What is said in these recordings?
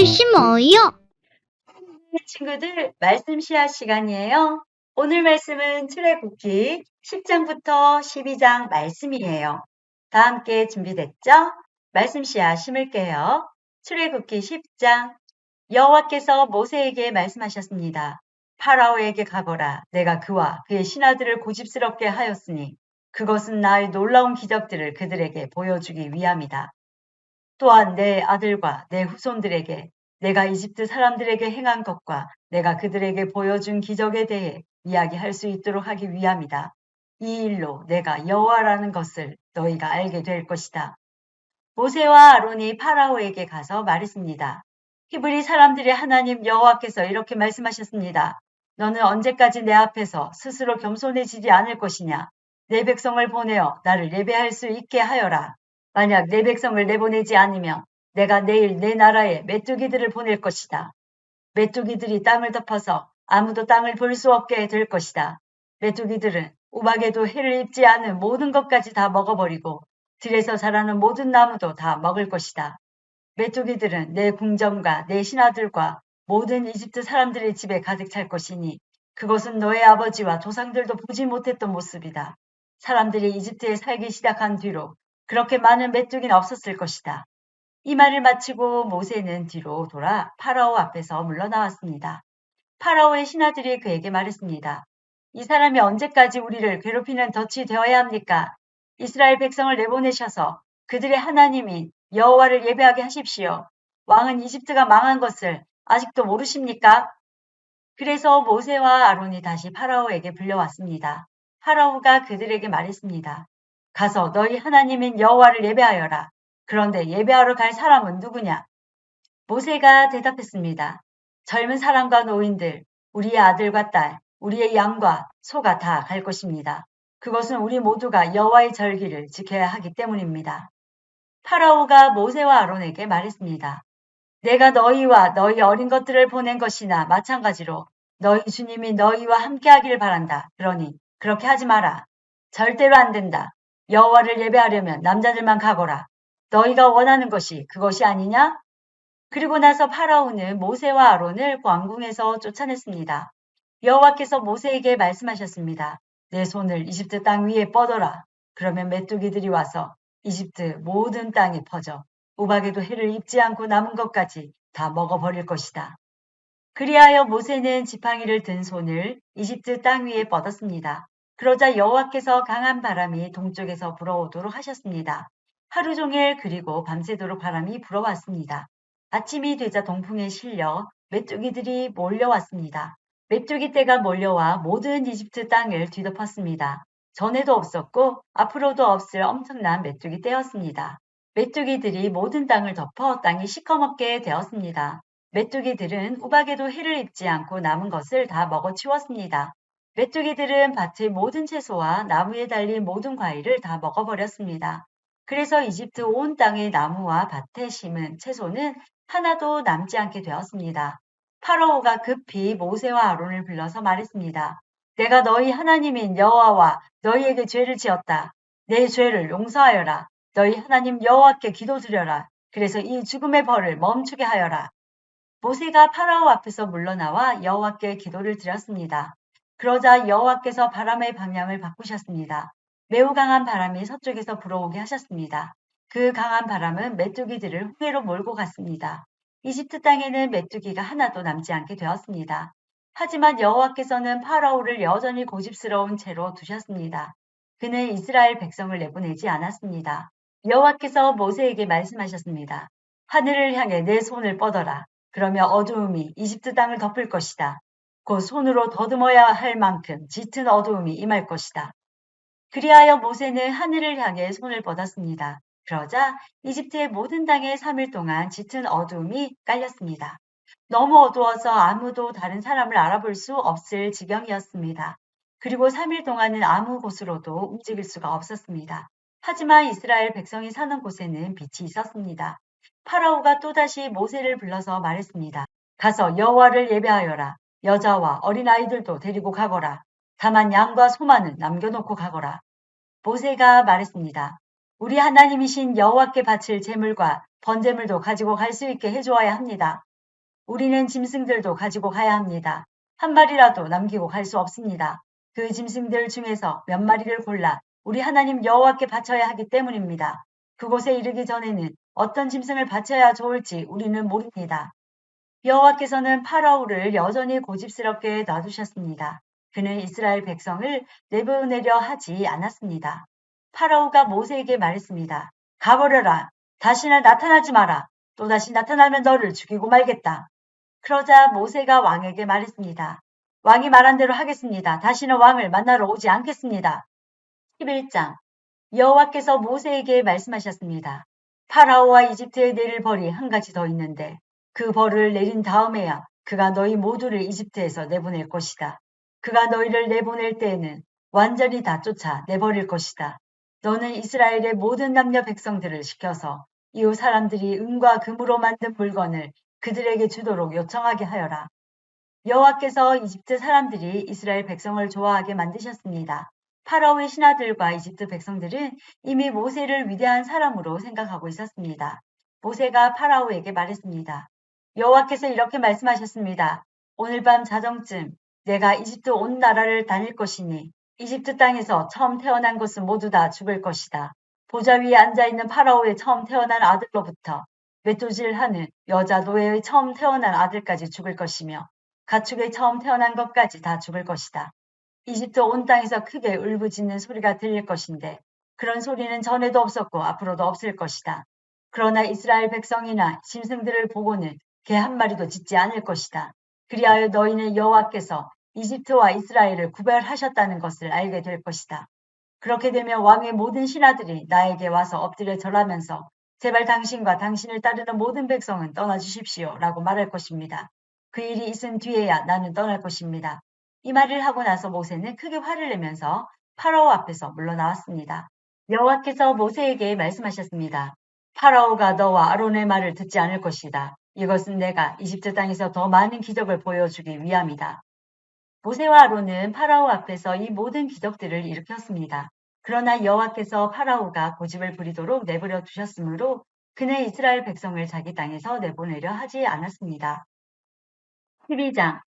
그것이 뭐요? 친구들, 말씀 시앗 시간이에요. 오늘 말씀은 출애굽기 10장부터 12장 말씀이에요. 다 함께 준비됐죠? 말씀 씨앗 심을게요. 출애굽기 10장. 여호와께서 모세에게 말씀하셨습니다. 파라오에게 가거라. 내가 그와 그의 신하들을 고집스럽게 하였으니 그것은 나의 놀라운 기적들을 그들에게 보여주기 위함이다. 또한 내 아들과 내 후손들에게 내가 이집트 사람들에게 행한 것과 내가 그들에게 보여준 기적에 대해 이야기할 수 있도록 하기 위함이다. 이 일로 내가 여호와라는 것을 너희가 알게 될 것이다. 모세와 아론이 파라오에게 가서 말했습니다. 히브리 사람들의 하나님 여호와께서 이렇게 말씀하셨습니다. 너는 언제까지 내 앞에서 스스로 겸손해지지 않을 것이냐? 내 백성을 보내어 나를 예배할 수 있게 하여라. 만약 내 백성을 내보내지 않으면 내가 내일 내 나라에 메뚜기들을 보낼 것이다. 메뚜기들이 땅을 덮어서 아무도 땅을 볼 수 없게 될 것이다. 메뚜기들은 우박에도 해를 입지 않은 모든 것까지 다 먹어버리고 들에서 자라는 모든 나무도 다 먹을 것이다. 메뚜기들은 내 궁전과 내 신하들과 모든 이집트 사람들의 집에 가득 찰 것이니 그것은 너의 아버지와 조상들도 보지 못했던 모습이다. 사람들이 이집트에 살기 시작한 뒤로 그렇게 많은 메뚜기는 없었을 것이다. 이 말을 마치고 모세는 뒤로 돌아 파라오 앞에서 물러나왔습니다. 파라오의 신하들이 그에게 말했습니다. 이 사람이 언제까지 우리를 괴롭히는 덫이 되어야 합니까? 이스라엘 백성을 내보내셔서 그들의 하나님인 여호와를 예배하게 하십시오. 왕은 이집트가 망한 것을 아직도 모르십니까? 그래서 모세와 아론이 다시 파라오에게 불려왔습니다. 파라오가 그들에게 말했습니다. 가서 너희 하나님인 여호와를 예배하여라. 그런데 예배하러 갈 사람은 누구냐? 모세가 대답했습니다. 젊은 사람과 노인들, 우리의 아들과 딸, 우리의 양과 소가 다 갈 것입니다. 그것은 우리 모두가 여호와의 절기를 지켜야 하기 때문입니다. 파라오가 모세와 아론에게 말했습니다. 내가 너희와 너희 어린 것들을 보낸 것이나 마찬가지로 너희 주님이 너희와 함께하기를 바란다. 그러니 그렇게 하지 마라. 절대로 안 된다. 여호와를 예배하려면 남자들만 가거라. 너희가 원하는 것이 그것이 아니냐? 그리고 나서 파라오는 모세와 아론을 왕궁에서 쫓아냈습니다. 여호와께서 모세에게 말씀하셨습니다. 내 손을 이집트 땅 위에 뻗어라. 그러면 메뚜기들이 와서 이집트 모든 땅에 퍼져 우박에도 해를 입지 않고 남은 것까지 다 먹어버릴 것이다. 그리하여 모세는 지팡이를 든 손을 이집트 땅 위에 뻗었습니다. 그러자 여호와께서 강한 바람이 동쪽에서 불어오도록 하셨습니다. 하루 종일 그리고 밤새도록 바람이 불어왔습니다. 아침이 되자 동풍에 실려 메뚜기들이 몰려왔습니다. 메뚜기 떼가 몰려와 모든 이집트 땅을 뒤덮었습니다. 전에도 없었고 앞으로도 없을 엄청난 메뚜기 떼였습니다. 메뚜기들이 모든 땅을 덮어 땅이 시커멓게 되었습니다. 메뚜기들은 우박에도 해를 입지 않고 남은 것을 다 먹어치웠습니다. 메뚜기들은 밭의 모든 채소와 나무에 달린 모든 과일을 다 먹어버렸습니다. 그래서 이집트 온 땅의 나무와 밭에 심은 채소는 하나도 남지 않게 되었습니다. 파라오가 급히 모세와 아론을 불러서 말했습니다. 내가 너희 하나님인 여호와와 너희에게 죄를 지었다. 내 죄를 용서하여라. 너희 하나님 여호와께 기도드려라. 그래서 이 죽음의 벌을 멈추게 하여라. 모세가 파라오 앞에서 물러나와 여호와께 기도를 드렸습니다. 그러자 여호와께서 바람의 방향을 바꾸셨습니다. 매우 강한 바람이 서쪽에서 불어오게 하셨습니다. 그 강한 바람은 메뚜기들을 홍해로 몰고 갔습니다. 이집트 땅에는 메뚜기가 하나도 남지 않게 되었습니다. 하지만 여호와께서는 파라오를 여전히 고집스러운 채로 두셨습니다. 그는 이스라엘 백성을 내보내지 않았습니다. 여호와께서 모세에게 말씀하셨습니다. 하늘을 향해 내 손을 뻗어라. 그러면 어두움이 이집트 땅을 덮을 것이다. 곧 손으로 더듬어야 할 만큼 짙은 어두움이 임할 것이다. 그리하여 모세는 하늘을 향해 손을 뻗었습니다. 그러자 이집트의 모든 땅에 3일 동안 짙은 어두움이 깔렸습니다. 너무 어두워서 아무도 다른 사람을 알아볼 수 없을 지경이었습니다. 그리고 3일 동안은 아무 곳으로도 움직일 수가 없었습니다. 하지만 이스라엘 백성이 사는 곳에는 빛이 있었습니다. 파라오가 또다시 모세를 불러서 말했습니다. 가서 여호와를 예배하여라. 여자와 어린아이들도 데리고 가거라. 다만 양과 소만은 남겨놓고 가거라. 모세가 말했습니다. 우리 하나님이신 여호와께 바칠 제물과 번제물도 가지고 갈 수 있게 해주어야 합니다. 우리는 짐승들도 가지고 가야 합니다. 한 마리라도 남기고 갈 수 없습니다. 그 짐승들 중에서 몇 마리를 골라 우리 하나님 여호와께 바쳐야 하기 때문입니다. 그곳에 이르기 전에는 어떤 짐승을 바쳐야 좋을지 우리는 모릅니다. 여호와께서는 파라오를 여전히 고집스럽게 놔두셨습니다. 그는 이스라엘 백성을 내보내려 하지 않았습니다. 파라오가 모세에게 말했습니다. 가버려라. 다시는 나타나지 마라. 또다시 나타나면 너를 죽이고 말겠다. 그러자 모세가 왕에게 말했습니다. 왕이 말한 대로 하겠습니다. 다시는 왕을 만나러 오지 않겠습니다. 11장 여호와께서 모세에게 말씀하셨습니다. 파라오와 이집트에 내릴 벌이 한 가지 더 있는데 그 벌을 내린 다음에야 그가 너희 모두를 이집트에서 내보낼 것이다. 그가 너희를 내보낼 때에는 완전히 다 쫓아 내버릴 것이다. 너는 이스라엘의 모든 남녀 백성들을 시켜서 이웃 사람들이 은과 금으로 만든 물건을 그들에게 주도록 요청하게 하여라. 여호와께서 이집트 사람들이 이스라엘 백성을 좋아하게 만드셨습니다. 파라오의 신하들과 이집트 백성들은 이미 모세를 위대한 사람으로 생각하고 있었습니다. 모세가 파라오에게 말했습니다. 여호와께서 이렇게 말씀하셨습니다. 오늘 밤 자정쯤 내가 이집트 온 나라를 다닐 것이니 이집트 땅에서 처음 태어난 것은 모두 다 죽을 것이다. 보좌 위에 앉아있는 파라오의 처음 태어난 아들로부터 메뚜질하는 여자 노예의 처음 태어난 아들까지 죽을 것이며 가축의 처음 태어난 것까지 다 죽을 것이다. 이집트 온 땅에서 크게 울부짖는 소리가 들릴 것인데 그런 소리는 전에도 없었고 앞으로도 없을 것이다. 그러나 이스라엘 백성이나 짐승들을 보고는 개 한 마리도 짖지 않을 것이다. 그리하여 너희는 여호와께서 이집트와 이스라엘을 구별하셨다는 것을 알게 될 것이다. 그렇게 되면 왕의 모든 신하들이 나에게 와서 엎드려 절하면서 제발 당신과 당신을 따르는 모든 백성은 떠나주십시오 라고 말할 것입니다. 그 일이 있은 뒤에야 나는 떠날 것입니다. 이 말을 하고 나서 모세는 크게 화를 내면서 파라오 앞에서 물러나왔습니다. 여호와께서 모세에게 말씀하셨습니다. 파라오가 너와 아론의 말을 듣지 않을 것이다. 이것은 내가 이집트 땅에서 더 많은 기적을 보여주기 위함이다. 모세와 아론은 파라오 앞에서 이 모든 기적들을 일으켰습니다. 그러나 여호와께서 파라오가 고집을 부리도록 내버려 두셨으므로 그는 이스라엘 백성을 자기 땅에서 내보내려 하지 않았습니다. 12장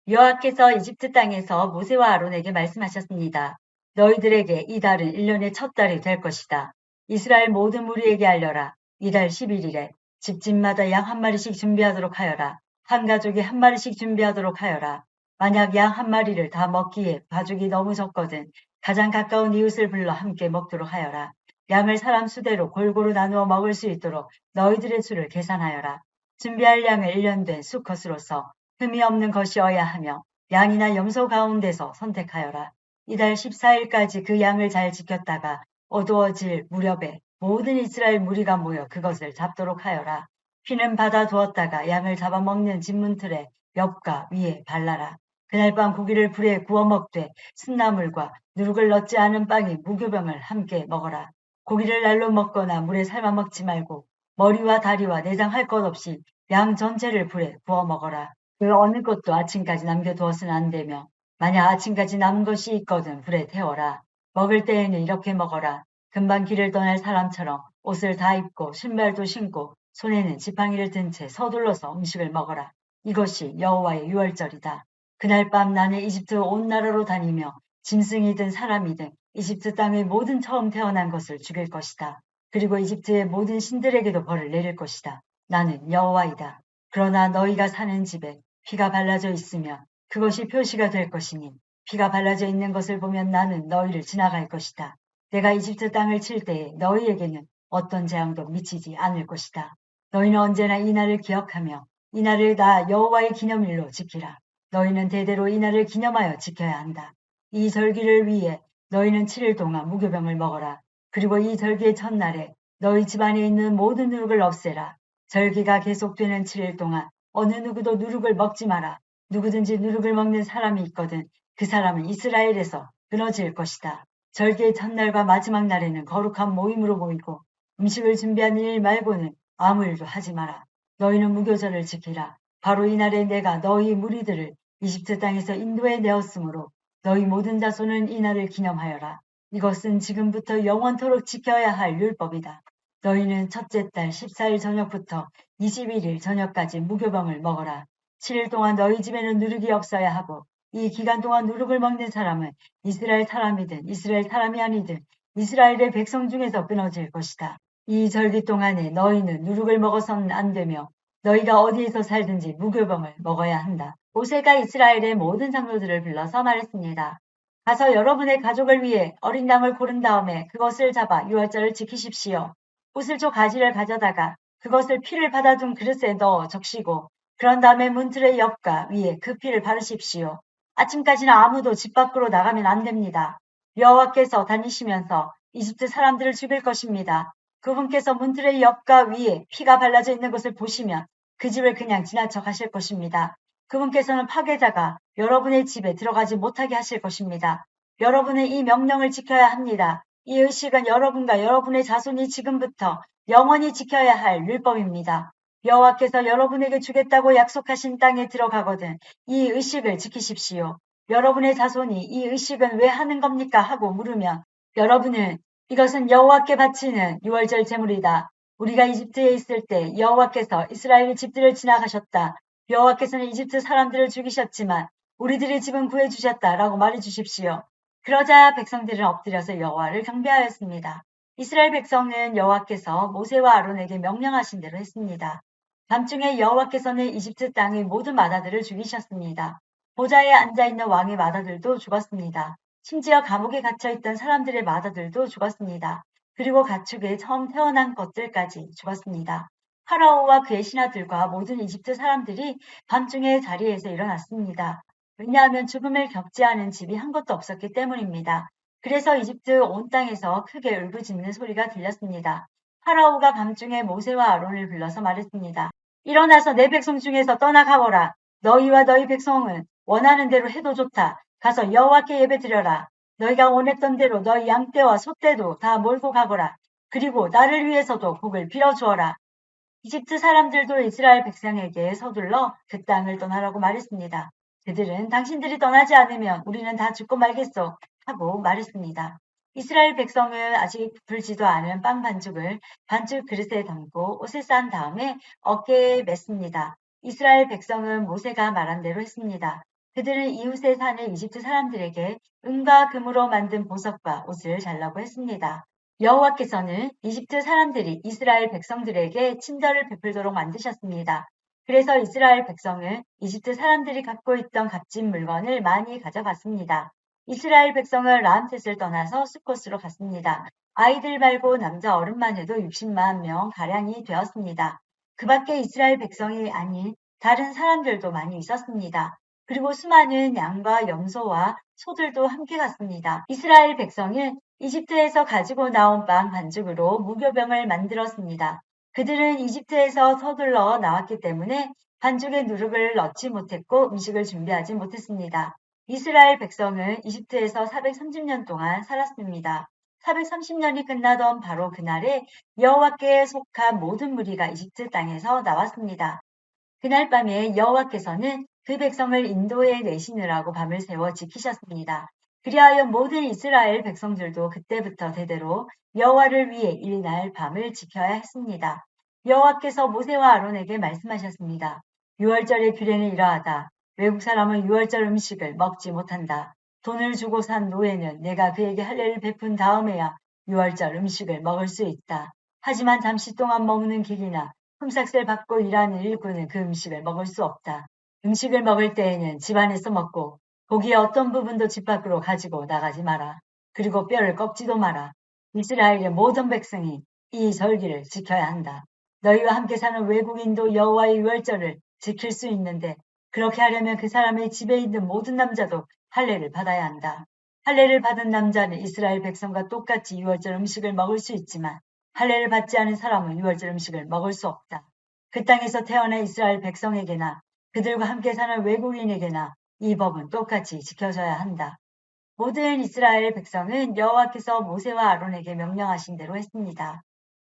여호와께서 이집트 땅에서 모세와 아론에게 말씀하셨습니다. 너희들에게 이 달은 1년의 첫 달이 될 것이다. 이스라엘 모든 무리에게 알려라. 이달 11일에 집집마다 양 한 마리씩 준비하도록 하여라. 한 가족이 한 마리씩 준비하도록 하여라. 만약 양 한 마리를 다 먹기에 가족이 너무 적거든 가장 가까운 이웃을 불러 함께 먹도록 하여라. 양을 사람 수대로 골고루 나누어 먹을 수 있도록 너희들의 수를 계산하여라. 준비할 양을 1년 된 수컷으로서 흠이 없는 것이어야 하며 양이나 염소 가운데서 선택하여라. 이달 14일까지 그 양을 잘 지켰다가 어두워질 무렵에 모든 이스라엘 무리가 모여 그것을 잡도록 하여라. 피는 받아 두었다가 양을 잡아먹는 진문틀에 옆과 위에 발라라. 그날 밤 고기를 불에 구워 먹되 쓴나물과 누룩을 넣지 않은 빵이 무교병을 함께 먹어라. 고기를 날로 먹거나 물에 삶아 먹지 말고 머리와 다리와 내장 할 것 없이 양 전체를 불에 구워 먹어라. 그 어느 것도 아침까지 남겨두어서는 안 되며 만약 아침까지 남은 것이 있거든 불에 태워라. 먹을 때에는 이렇게 먹어라. 금방 길을 떠날 사람처럼 옷을 다 입고 신발도 신고 손에는 지팡이를 든 채 서둘러서 음식을 먹어라. 이것이 여호와의 유월절이다. 그날 밤 나는 이집트 온 나라로 다니며 짐승이든 사람이든 이집트 땅의 모든 처음 태어난 것을 죽일 것이다. 그리고 이집트의 모든 신들에게도 벌을 내릴 것이다. 나는 여호와이다. 그러나 너희가 사는 집에 피가 발라져 있으면 그것이 표시가 될 것이니 피가 발라져 있는 것을 보면 나는 너희를 지나갈 것이다. 내가 이집트 땅을 칠 때에 너희에게는 어떤 재앙도 미치지 않을 것이다. 너희는 언제나 이 날을 기억하며 이 날을 나 여호와의 기념일로 지키라. 너희는 대대로 이 날을 기념하여 지켜야 한다. 이 절기를 위해 너희는 7일 동안 무교병을 먹어라. 그리고 이 절기의 첫날에 너희 집안에 있는 모든 누룩을 없애라. 절기가 계속되는 7일 동안 어느 누구도 누룩을 먹지 마라. 누구든지 누룩을 먹는 사람이 있거든 그 사람은 이스라엘에서 끊어질 것이다. 절기의 첫날과 마지막 날에는 거룩한 모임으로 모이고 음식을 준비하는 일 말고는 아무 일도 하지 마라. 너희는 무교절을 지키라. 바로 이날에 내가 너희 무리들을 이집트 땅에서 인도해 내었으므로 너희 모든 자손은 이날을 기념하여라. 이것은 지금부터 영원토록 지켜야 할 율법이다. 너희는 첫째 달 14일 저녁부터 21일 저녁까지 무교병을 먹어라. 7일 동안 너희 집에는 누룩이 없어야 하고 이 기간 동안 누룩을 먹는 사람은 이스라엘 사람이든 이스라엘 사람이 아니든 이스라엘의 백성 중에서 끊어질 것이다. 이 절기 동안에 너희는 누룩을 먹어서는 안 되며 너희가 어디에서 살든지 무교병을 먹어야 한다. 모세가 이스라엘의 모든 장로들을 불러서 말했습니다. 가서 여러분의 가족을 위해 어린 양을 고른 다음에 그것을 잡아 유월절을 지키십시오. 우슬초 가지를 가져다가 그것을 피를 받아둔 그릇에 넣어 적시고 그런 다음에 문틀의 옆과 위에 그 피를 바르십시오. 아침까지는 아무도 집 밖으로 나가면 안 됩니다. 여호와께서 다니시면서 이집트 사람들을 죽일 것입니다. 그분께서 문틀의 옆과 위에 피가 발라져 있는 것을 보시면 그 집을 그냥 지나쳐 가실 것입니다. 그분께서는 파괴자가 여러분의 집에 들어가지 못하게 하실 것입니다. 여러분의 이 명령을 지켜야 합니다. 이 의식은 여러분과 여러분의 자손이 지금부터 영원히 지켜야 할 율법입니다. 여호와께서 여러분에게 주겠다고 약속하신 땅에 들어가거든 이 의식을 지키십시오. 여러분의 자손이 이 의식은 왜 하는 겁니까? 하고 물으면 여러분은 이것은 여호와께 바치는 유월절 제물이다. 우리가 이집트에 있을 때 여호와께서 이스라엘 집들을 지나가셨다. 여호와께서는 이집트 사람들을 죽이셨지만 우리들의 집은 구해주셨다라고 말해주십시오. 그러자 백성들은 엎드려서 여호와를 경배하였습니다. 이스라엘 백성은 여호와께서 모세와 아론에게 명령하신 대로 했습니다. 밤중에 여호와께서는 이집트 땅의 모든 마다들을 죽이셨습니다. 보좌에 앉아있는 왕의 마다들도 죽었습니다. 심지어 감옥에 갇혀있던 사람들의 마다들도 죽었습니다. 그리고 가축에 처음 태어난 것들까지 죽었습니다. 파라오와 그의 신하들과 모든 이집트 사람들이 밤중에 자리에서 일어났습니다. 왜냐하면 죽음을 겪지 않은 집이 한 곳도 없었기 때문입니다. 그래서 이집트 온 땅에서 크게 울부짖는 소리가 들렸습니다. 파라오가 밤중에 모세와 아론을 불러서 말했습니다. 일어나서 내 백성 중에서 떠나가거라. 너희와 너희 백성은 원하는 대로 해도 좋다. 가서 여호와께 예배드려라. 너희가 원했던 대로 너희 양떼와 소떼도 다 몰고 가거라. 그리고 나를 위해서도 복을 빌어주어라. 이집트 사람들도 이스라엘 백성에게 서둘러 그 땅을 떠나라고 말했습니다. 그들은 당신들이 떠나지 않으면 우리는 다 죽고 말겠소 하고 말했습니다. 이스라엘 백성은 아직 불지도 않은 빵 반죽을 반죽 그릇에 담고 옷을 싼 다음에 어깨에 맸습니다. 이스라엘 백성은 모세가 말한 대로 했습니다. 그들은 이웃에 사는 이집트 사람들에게 은과 금으로 만든 보석과 옷을 잘라고 했습니다. 여호와께서는 이집트 사람들이 이스라엘 백성들에게 친절을 베풀도록 만드셨습니다. 그래서 이스라엘 백성은 이집트 사람들이 갖고 있던 값진 물건을 많이 가져갔습니다. 이스라엘 백성은 라암셋을 떠나서 수콧으로 갔습니다. 아이들 말고 남자 어른만 해도 60만 명 가량이 되었습니다. 그 밖에 이스라엘 백성이 아닌 다른 사람들도 많이 있었습니다. 그리고 수많은 양과 염소와 소들도 함께 갔습니다. 이스라엘 백성은 이집트에서 가지고 나온 빵 반죽으로 무교병을 만들었습니다. 그들은 이집트에서 서둘러 나왔기 때문에 반죽에 누룩을 넣지 못했고 음식을 준비하지 못했습니다. 이스라엘 백성은 이집트에서 430년 동안 살았습니다. 430년이 끝나던 바로 그날에 여호와께 속한 모든 무리가 이집트 땅에서 나왔습니다. 그날 밤에 여호와께서는 그 백성을 인도에 내시느라고 밤을 새워 지키셨습니다. 그리하여 모든 이스라엘 백성들도 그때부터 대대로 여호와를 위해 일날 밤을 지켜야 했습니다. 여호와께서 모세와 아론에게 말씀하셨습니다. 유월절의 규례는 이러하다. 외국 사람은 유월절 음식을 먹지 못한다. 돈을 주고 산 노예는 내가 그에게 할례를 베푼 다음에야 유월절 음식을 먹을 수 있다. 하지만 잠시 동안 먹는 길이나 품삯을 받고 일하는 일꾼은 그 음식을 먹을 수 없다. 음식을 먹을 때에는 집 안에서 먹고 고기의 어떤 부분도 집 밖으로 가지고 나가지 마라. 그리고 뼈를 꺾지도 마라. 이스라엘의 모든 백성이 이 절기를 지켜야 한다. 너희와 함께 사는 외국인도 여호와의 유월절을 지킬 수 있는데 그렇게 하려면 그 사람의 집에 있는 모든 남자도 할례를 받아야 한다. 할례를 받은 남자는 이스라엘 백성과 똑같이 유월절 음식을 먹을 수 있지만 할례를 받지 않은 사람은 유월절 음식을 먹을 수 없다. 그 땅에서 태어난 이스라엘 백성에게나 그들과 함께 사는 외국인에게나 이 법은 똑같이 지켜져야 한다. 모든 이스라엘 백성은 여호와께서 모세와 아론에게 명령하신 대로 했습니다.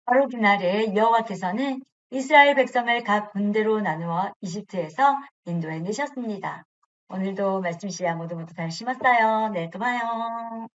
바로 그날에 여호와께서는 이스라엘 백성을 각 군대로 나누어 이집트에서 인도에 내셨습니다. 오늘도 말씀 시간 모두 잘 심었어요. 내일 또 봐요.